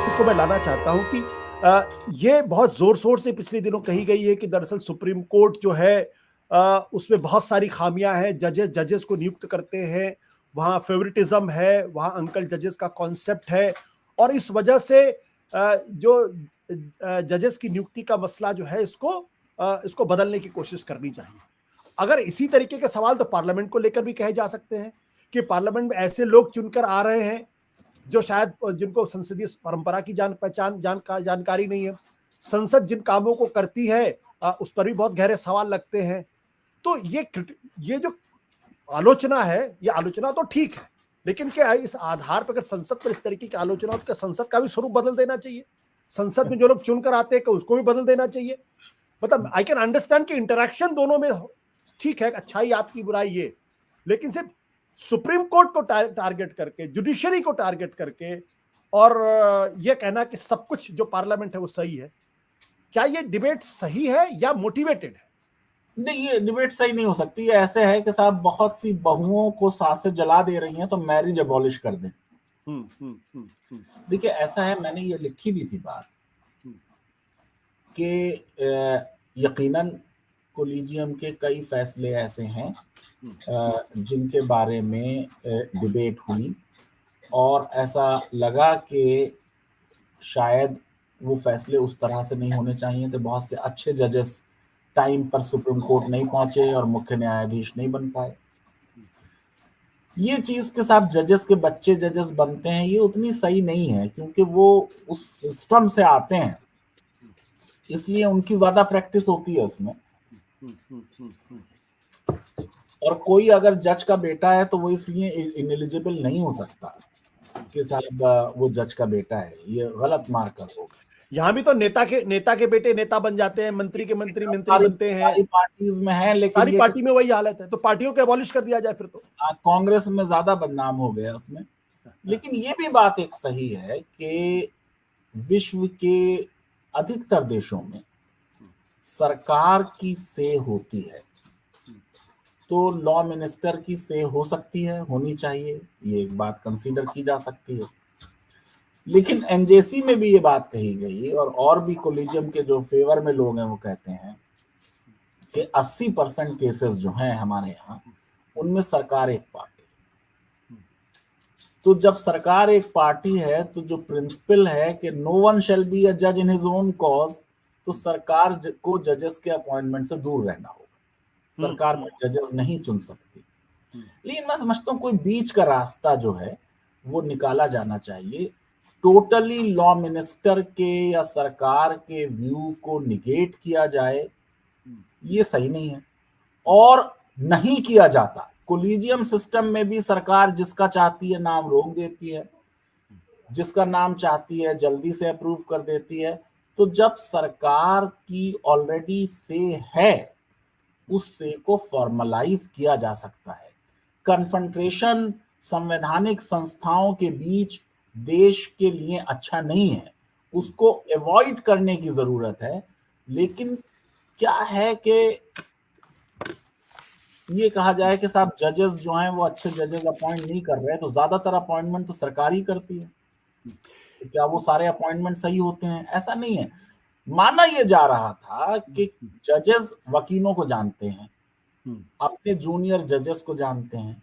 इसको मैं लाना चाहता हूं कि ये बहुत जोर शोर से पिछले दिनों कही गई है कि दरअसल सुप्रीम कोर्ट जो है उसमें बहुत सारी खामियां हैं। जजेस को नियुक्त करते हैं, वहाँ फेवरिटिज्म है, वहाँ अंकल जजेस का कॉन्सेप्ट है, और इस वजह से जो जजेस की नियुक्ति का मसला जो है इसको बदलने की कोशिश करनी चाहिए। अगर इसी तरीके के सवाल तो पार्लियामेंट को लेकर भी कहे जा सकते हैं कि पार्लियामेंट में ऐसे लोग चुनकर आ रहे हैं जो शायद जिनको संसदीय परंपरा की जानकारी नहीं है। संसद जिन कामों को करती है उस पर भी बहुत गहरे सवाल लगते हैं। तो ये जो आलोचना है, ये आलोचना तो ठीक है, लेकिन क्या है इस आधार पर अगर संसद पर इस तरीके की आलोचना हो तो संसद का भी स्वरूप बदल देना चाहिए? संसद में जो लोग चुनकर आते हैं उसको भी बदल देना चाहिए? मतलब आई कैन अंडरस्टैंड कि इंटरेक्शन दोनों में ठीक है, अच्छाई आपकी बुराई ये, लेकिन सिर्फ सुप्रीम कोर्ट को टारगेट करके, जुडिशरी को टारगेट करके और यह कहना कि सब कुछ जो पार्लियामेंट है वो सही है, क्या ये डिबेट सही है या मोटिवेटेड है? नहीं, ये डिबेट सही नहीं हो सकती। ये ऐसे है कि साहब बहुत सी बहुओं को सांसें जला दे रही हैं तो मैरिज अबॉलिश कर दें। देखिए ऐसा है, मैंने ये लिखी भी थी बात कि यकीनन कोलिजियम के कई फैसले ऐसे हैं जिनके बारे में डिबेट हुई और ऐसा लगा कि शायद वो फैसले उस तरह से नहीं होने चाहिए थे। बहुत से अच्छे जजेस टाइम पर सुप्रीम कोर्ट नहीं पहुंचे और मुख्य न्यायाधीश नहीं बन पाए। ये चीज के साथ जजेस के बच्चे जजेस बनते हैं, ये उतनी सही नहीं है क्योंकि वो उस सिस्टम से आते हैं, इसलिए उनकी ज्यादा प्रैक्टिस होती है उसमें। और कोई अगर जज का बेटा है तो वो इसलिए इनएलिजिबल नहीं हो सकता कि साहब वो जज का बेटा है, ये गलत मार्कर होगा। यहाँ भी तो नेता के बेटे नेता बन जाते हैं, मंत्री के मंत्री बनते हैं, सारी पार्टीज में है, लेकिन सारी पार्टी में वही हालत है। तो पार्टियों को एबॉलिश कर दिया जाए फिर तो। कांग्रेस में ज्यादा बदनाम हो गया उसमें। लेकिन ये भी बात एक सही है कि विश्व के अधिकतर देशों में सरकार की से होती है, तो लॉ मिनिस्टर की से हो सकती है, होनी चाहिए, ये एक बात कंसीडर की जा सकती है। लेकिन एनजेसी में भी ये बात कही गई और भी कोलिजियम के जो फेवर में लोग हैं वो कहते हैं कि 80% केसेस जो हैं हमारे यहाँ, उनमें सरकार एक पार्टी। तो जब सरकार एक पार्टी है तो जो प्रिंसिपल है कि no one shall be a जज इन हिज ओन कॉज, तो सरकार को जजेस के अपॉइंटमेंट से दूर रहना होगा। सरकार में जजेस नहीं चुन सकती। लेकिन मैं समझता हूँ कोई बीच का रास्ता जो है वो निकाला जाना चाहिए। टोटली लॉ मिनिस्टर के या सरकार के व्यू को निगेट किया जाए, ये सही नहीं है। और नहीं किया जाता, कोलिजियम सिस्टम में भी सरकार जिसका चाहती है नाम रोक देती है, जिसका नाम चाहती है जल्दी से अप्रूव कर देती है। तो जब सरकार की ऑलरेडी से है, उस से को फॉर्मलाइज किया जा सकता है। कन्फ्रंट्रेशन संवैधानिक संस्थाओं के बीच देश के लिए अच्छा नहीं है, उसको अवॉइड करने की जरूरत है। लेकिन क्या है कि ये कहा जाए कि साहब जजेस जो हैं वो अच्छे जजेस अपॉइंट नहीं कर रहे, तो ज्यादातर अपॉइंटमेंट तो सरकार ही करती है, तो क्या वो सारे अपॉइंटमेंट सही होते हैं? ऐसा नहीं है। माना यह जा रहा था कि जजेस वकीलों को जानते हैं, अपने जूनियर जजेस को जानते हैं,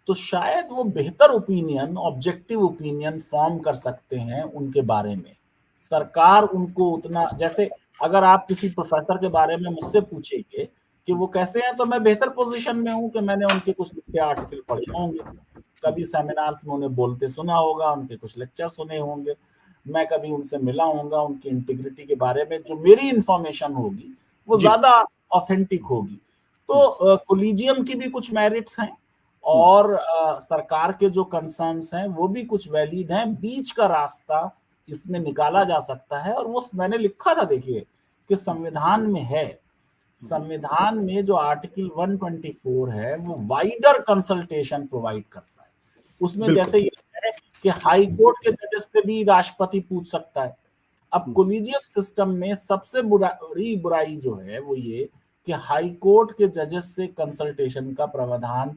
तो शायद वो बेहतर ओपिनियन, ऑब्जेक्टिव ओपिनियन फॉर्म कर सकते हैं उनके बारे में। सरकार उनको उतना, जैसे अगर आप किसी प्रोफेसर के बारे में मुझसे पूछेंगे कि वो कैसे हैं, तो मैं बेहतर पोजीशन में हूं कि मैंने उनके कुछ लिखे आर्टिकल पढ़े होंगे, कभी सेमिनार्स में उन्हें बोलते सुना होगा, उनके कुछ लेक्चर सुने होंगे, मैं कभी उनसे मिला होऊंगा, उनकी इंटीग्रिटी के बारे में जो मेरी इंफॉर्मेशन होगी वो ज्यादा ऑथेंटिक होगी। तो कोलिजियम की भी कुछ मेरिट्स हैं और सरकार के जो कंसर्न्स हैं वो भी कुछ वैलिड हैं। बीच का रास्ता इसमें निकाला जा सकता है, और वो मैंने लिखा था, देखिए कि संविधान में है, संविधान में जो आर्टिकल 124 है वो वाइडर कंसल्टेशन प्रोवाइड करता है। उसमें जैसे ये है कि हाई कोर्ट के जजेस से भी राष्ट्रपति पूछ सकता है। अब कोलिजियम सिस्टम में सबसे बड़ी बुराई जो है वो ये कि हाई कोर्ट के जजेस से कंसल्टेशन का प्रावधान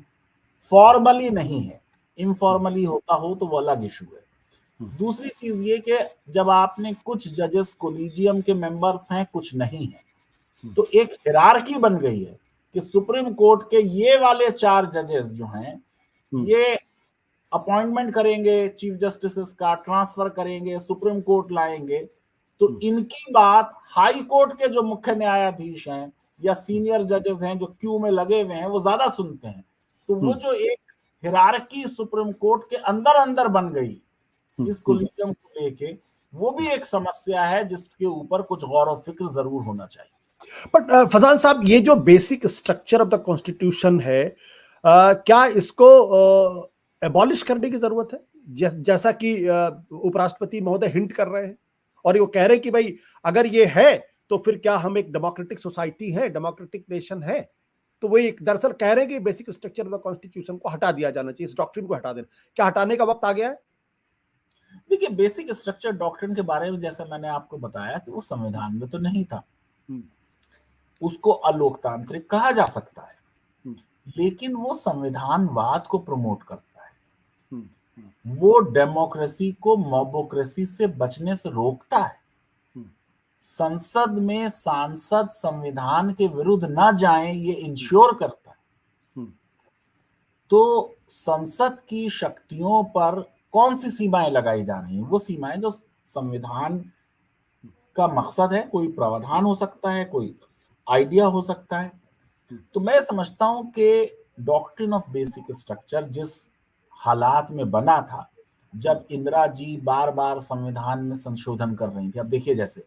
फॉर्मली नहीं है, इनफॉर्मली होता हो तो वो अलग इशू है। दूसरी चीज ये कि जब आपने कुछ जजेस कोलिजियम के मेंबर्स हैं, कुछ नहीं है, तो एक हिरार्की बन गई है कि सुप्रीम कोर्ट के ये वाले 4 जजेस जो हैं, ये अपॉइंटमेंट करेंगे चीफ जस्टिस का, ट्रांसफर करेंगे, सुप्रीम कोर्ट लाएंगे, तो इनकी बात हाई कोर्ट के जो मुख्य न्यायाधीश हैं या सीनियर जजेस हैं जो क्यू में लगे हुए हैं, वो ज्यादा सुनते हैं। तो वो जो एक हिरार्की सुप्रीम कोर्ट के अंदर अंदर बन गई इस कोलिजियम को लेके, वो भी एक समस्या है जिसके ऊपर कुछ गौर और फिक्र जरूर होना चाहिए। बट फजान साहब, ये जो basic structure of the constitution है, क्या इसको एबॉलिश करने की जरूरत है? जैसा कि उपराष्ट्रपति महोदय हिंट कर रहे हैं, और वो कह रहे हैं कि भाई अगर ये है तो फिर क्या हम एक डेमोक्रेटिक सोसाइटी है, डेमोक्रेटिक नेशन है? तो वो एक दरअसल कह रहे हैं कि basic structure of the constitution को हटा दिया जाना चाहिए, इस डॉक्ट्रिन को हटा देना। क्या हटाने का वक्त आ गया है? देखिए, बेसिक स्ट्रक्चर डॉक्ट्रिन के बारे में जैसे मैंने आपको बताया कि वो संविधान में तो नहीं था, उसको अलोकतांत्रिक कहा जा सकता है, लेकिन वो संविधानवाद को प्रमोट करता है, वो डेमोक्रेसी को मॉबोक्रेसी से बचने से रोकता है। संसद में सांसद संविधान के विरुद्ध ना जाएं, ये इंश्योर करता है। तो संसद की शक्तियों पर कौन सी सीमाएं लगाई जा रही हैं? वो सीमाएं जो संविधान का मकसद है, कोई प्रावधान हो सकता है, कोई आइडिया हो सकता है। तो मैं समझता हूं कि डॉक्ट्रिन ऑफ बेसिक स्ट्रक्चर जिस हालात में बना था, जब इंदिरा जी बार बार संविधान में संशोधन कर रही थी, अब देखिए जैसे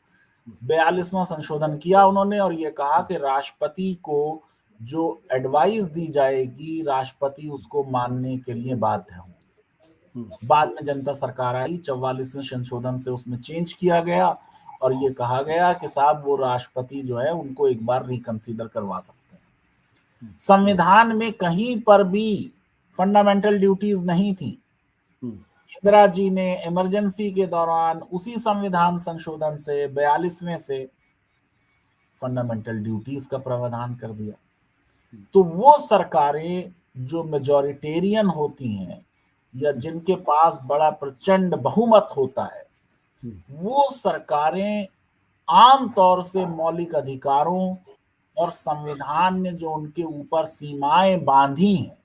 42वां संशोधन किया उन्होंने और ये कहा कि राष्ट्रपति को जो एडवाइस दी जाएगी, राष्ट्रपति उसको मानने के लिए बाध्य होंगे। बाद में जनता सरकार आई, 44वें संशोधन से उसमें चेंज किया गया और ये कहा गया कि साहब वो राष्ट्रपति जो है उनको एक बार रिकंसीडर करवा सकते हैं। संविधान में कहीं पर भी फंडामेंटल ड्यूटीज नहीं थी। इंदिरा जी ने इमरजेंसी के दौरान उसी संविधान संशोधन से 42वें से फंडामेंटल ड्यूटीज का प्रावधान कर दिया। तो वो सरकारें जो मेजॉरिटेरियन होती हैं या जिनके पास बड़ा प्रचंड बहुमत होता है, वो सरकारें आम तौर से मौलिक अधिकारों और संविधान ने जो उनके ऊपर सीमाएं बांधी हैं,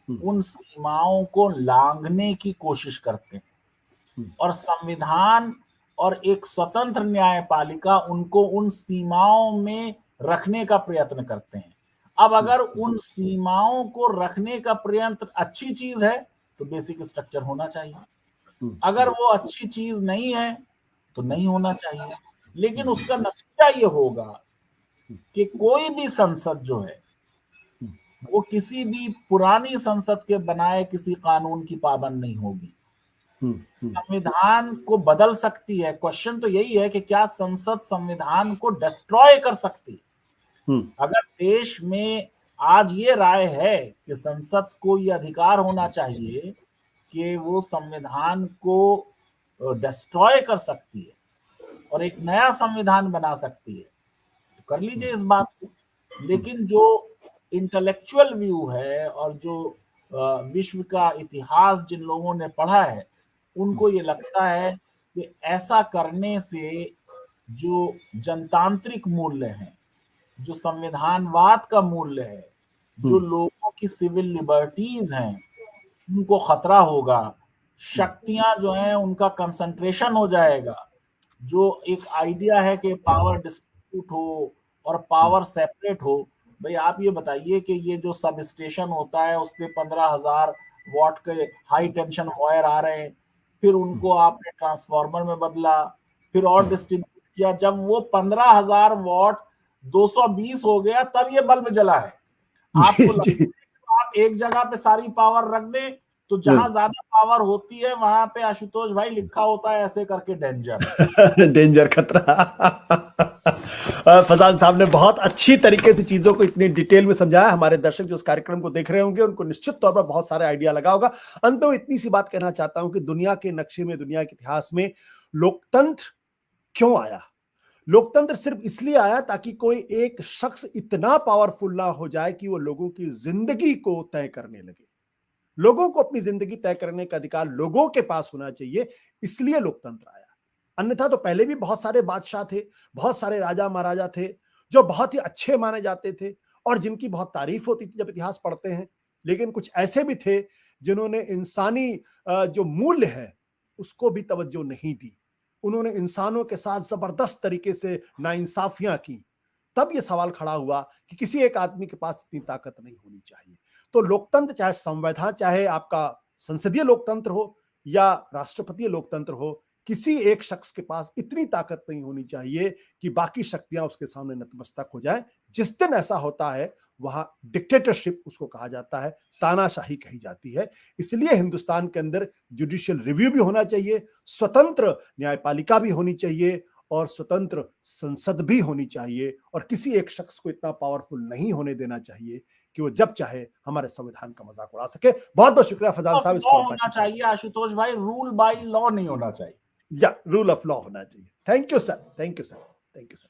उन सीमाओं को लांघने की कोशिश करते हैं और संविधान और एक स्वतंत्र न्यायपालिका उनको उन सीमाओं में रखने का प्रयत्न करते हैं। अब अगर उन सीमाओं को रखने का प्रयत्न अच्छी चीज है तो बेसिक स्ट्रक्चर होना चाहिए, अगर वो अच्छी चीज नहीं है तो नहीं होना चाहिए। लेकिन उसका नतीजा ये होगा कि कोई भी संसद जो है वो किसी भी पुरानी संसद के बनाए किसी कानून की पाबंद नहीं होगी। संविधान को बदल सकती है। क्वेश्चन तो यही है कि क्या संसद संविधान को डिस्ट्रॉय कर सकती है? अगर देश में आज ये राय है कि संसद को ये अधिकार होना चाहिए कि वो संविधान को डिस्ट्रॉय कर सकती है और एक नया संविधान बना सकती है, तो कर लीजिए इस बात को। लेकिन जो इंटेलेक्चुअल व्यू है और जो विश्व का इतिहास जिन लोगों ने पढ़ा है, उनको ये लगता है कि ऐसा करने से जो जनतांत्रिक मूल्य हैं, जो संविधानवाद का मूल्य है, जो लोगों की सिविल लिबर्टीज हैं, उनको खतरा होगा। शक्तियां जो हैं उनका कंसंट्रेशन हो जाएगा। जो एक आइडिया है कि पावर डिस्ट्रीब्यूट हो और पावर सेपरेट हो, भाई आप ये बताइए कि ये जो सब स्टेशन होता है उस पे 15,000 वॉट के हाई टेंशन वायर आ रहे हैं, फिर उनको आपने ट्रांसफार्मर में बदला, फिर और डिस्ट्रीब्यूट किया, जब वो 15,000 वॉट 220 हो गया तब ये बल्ब जला है। आपको लगता है कि आप एक जगह पे सारी पावर रख दें तो जहां ज्यादा पावर होती है वहां पे आशुतोष भाई लिखा होता है ऐसे करके डेंजर डेंजर, खतरा। फजान साहब ने बहुत अच्छी तरीके से चीजों को इतनी डिटेल में समझाया। हमारे दर्शक जो इस कार्यक्रम को देख रहे होंगे उनको निश्चित तौर पर बहुत सारे आइडिया लगा होगा। अंत में इतनी सी बात कहना चाहता हूं कि दुनिया के नक्शे में, दुनिया के इतिहास में लोकतंत्र क्यों आया? लोकतंत्र सिर्फ इसलिए आया ताकि कोई एक शख्स इतना पावरफुल ना हो जाए कि वो लोगों की जिंदगी को तय करने लगे। लोगों को अपनी जिंदगी तय करने का अधिकार लोगों के पास होना चाहिए, इसलिए लोकतंत्र आया। अन्यथा तो पहले भी बहुत सारे बादशाह थे, बहुत सारे राजा महाराजा थे जो बहुत ही अच्छे माने जाते थे और जिनकी बहुत तारीफ होती थी जब इतिहास पढ़ते हैं। लेकिन कुछ ऐसे भी थे जिन्होंने इंसानी जो मूल्य है उसको भी तवज्जो नहीं दी। उन्होंने इंसानों के साथ जबरदस्त तरीके से नाइंसाफियां की। तब ये सवाल खड़ा हुआ कि किसी एक आदमी के पास इतनी ताकत नहीं होनी चाहिए। तो लोकतंत्र, चाहे संविधान, चाहे आपका संसदीय लोकतंत्र हो या राष्ट्रपतीय लोकतंत्र हो, किसी एक शख्स के पास इतनी ताकत नहीं होनी चाहिए कि बाकी शक्तियां उसके सामने नतमस्तक हो जाएं। जिस दिन ऐसा होता है वहां डिक्टेटरशिप उसको कहा जाता है, तानाशाही कही जाती है। इसलिए हिंदुस्तान के अंदर जुडिशियल रिव्यू भी होना चाहिए, स्वतंत्र न्यायपालिका भी होनी चाहिए और स्वतंत्र संसद भी होनी चाहिए, और किसी एक शख्स को इतना पावरफुल नहीं होने देना चाहिए कि वो जब चाहे हमारे संविधान का मजाक उड़ा सके। बहुत बहुत शुक्रिया फैजान साहब। लॉ होना चाहिए आशुतोष भाई, रूल बाय लॉ नहीं होना चाहिए। या रूल ऑफ लॉ होना चाहिए। Thank you sir, thank you sir, thank you sir.